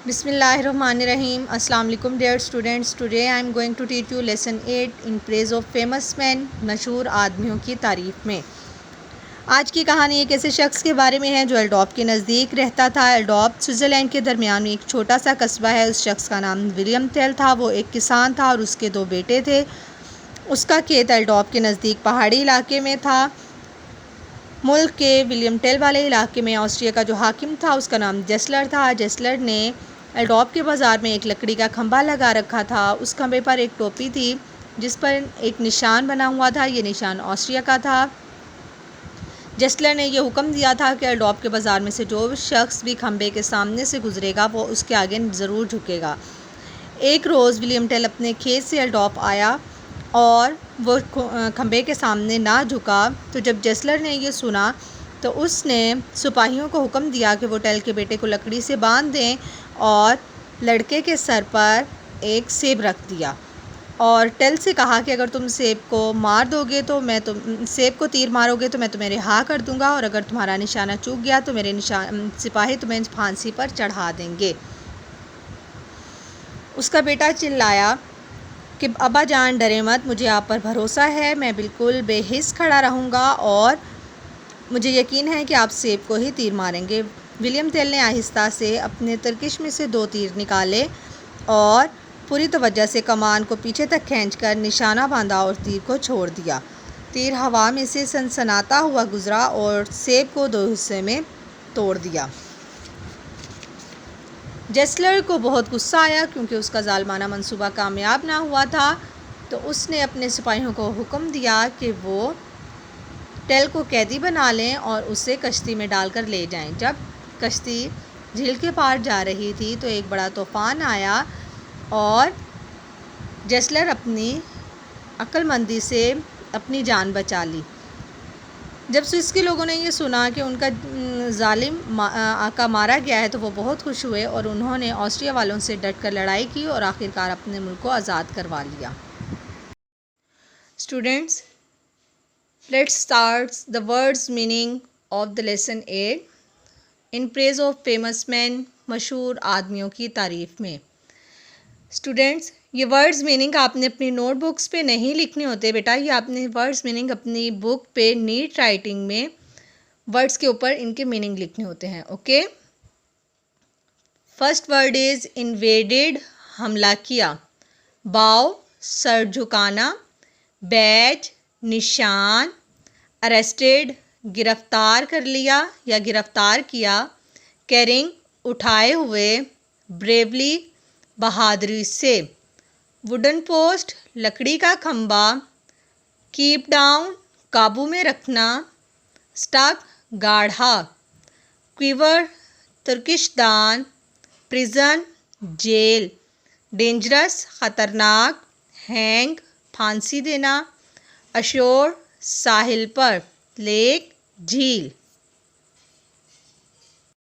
Bismillahirrahmanirrahim. Assalamu alaikum dear students. Today I am going to teach you lesson 8 in praise of famous men. मशहूर आदमियों की तारीफ़ में। आज की कहानी एक ऐसे शख्स के बारे में है जो एल्डोप के नज़दीक रहता था। एल्डोप स्विट्ज़रलैंड के दरमियान में एक छोटा सा कस्बा है। उस शख्स का नाम विलियम टेल था। वो एक किसान था और उसके 2 बेटे थे। उसका खेत एल्डोप के नज़दीक पहाड़ी इलाके में था। मुल्क के विलियम टेल वाले इलाके में ऑस्ट्रिया का जो हाकिम था उसका नाम जेस्लर था। जेस्लर ने एल्डोप के बाज़ार में एक लकड़ी का खंभा लगा रखा था। उस खंभे पर एक टोपी थी जिस पर एक निशान बना हुआ था। ये निशान ऑस्ट्रिया का था। जेस्लर ने यह हुक्म दिया था कि एल्डोप के बाज़ार में से जो शख्स भी खंभे के सामने से गुजरेगा वो उसके आगे ज़रूर झुकेगा। एक रोज़ विलियम टेल अपने खेत से एल्डोप आया और वो खंभे के सामने ना झुका। तो जब जेस्लर ने ये सुना तो उसने सिपाहियों को हुक्म दिया कि वो टेल के बेटे को लकड़ी से बांध दें और लड़के के सर पर एक सेब रख दिया और टेल से कहा कि अगर तुम सेब को मार दोगे तो सेब को तीर मारोगे तो मैं तुम्हें रिहा कर दूंगा और अगर तुम्हारा निशाना चूक गया तो मेरे सिपाही तुम्हें फांसी पर चढ़ा देंगे। उसका बेटा चिल्लाया कि अब्बा जान डरे मत, मुझे आप पर भरोसा है, मैं बिल्कुल बेहिस खड़ा रहूँगा और मुझे यकीन है कि आप सेब को ही तीर मारेंगे। विलियम टेल ने आहिस्ता से अपने तरकश में से 2 तीर निकाले और पूरी तवज्जो से कमान को पीछे तक खींचकर निशाना बांधा और तीर को छोड़ दिया। तीर हवा में से सनसनाता हुआ गुजरा और सेब को 2 हिस्से में तोड़ दिया। जेस्लर को बहुत गुस्सा आया क्योंकि उसका जालमाना मंसूबा कामयाब ना हुआ था। तो उसने अपने सिपाहियों को हुक्म दिया कि वो टेल को कैदी बना लें और उसे कश्ती में डालकर ले जाएं। जब कश्ती झील के पार जा रही थी तो एक बड़ा तूफ़ान आया और जेस्लर अपनी अक्लमंदी से अपनी जान बचा ली। जब स्विस के लोगों ने ये सुना कि उनका जालिम आका मारा गया है तो वो बहुत खुश हुए और उन्होंने ऑस्ट्रिया वालों से डटकर लड़ाई की और आखिरकार अपने मुल्क को आज़ाद करवा लिया। Students, let's start the words meaning of the lesson 8 in praise of famous men. मशहूर आदमियों की तारीफ़ में। स्टूडेंट्स, ये वर्ड्स मीनिंग आपने अपनी नोटबुक्स पे नहीं लिखने होते बेटा, ये आपने वर्ड्स मीनिंग अपनी बुक पे नीट राइटिंग में वर्ड्स के ऊपर इनके मीनिंग लिखने होते हैं। Okay, first word is invaded, हमला किया। बाव, सर झुकाना। बैज, निशान। अरेस्टेड, गिरफ्तार कर लिया या गिरफ्तार किया। कैरिंग, उठाए हुए। ब्रेवली, बहादुरी से। वुडन पोस्ट, लकड़ी का खंबा। कीप डाउन, काबू में रखना। स्टक, गाढ़ा। क्विवर, तुर्किश दान। Prison, jail. डेंजरस, ख़तरनाक। हैंग, फांसी देना। अशोर, साहिल पर। लेक, झील।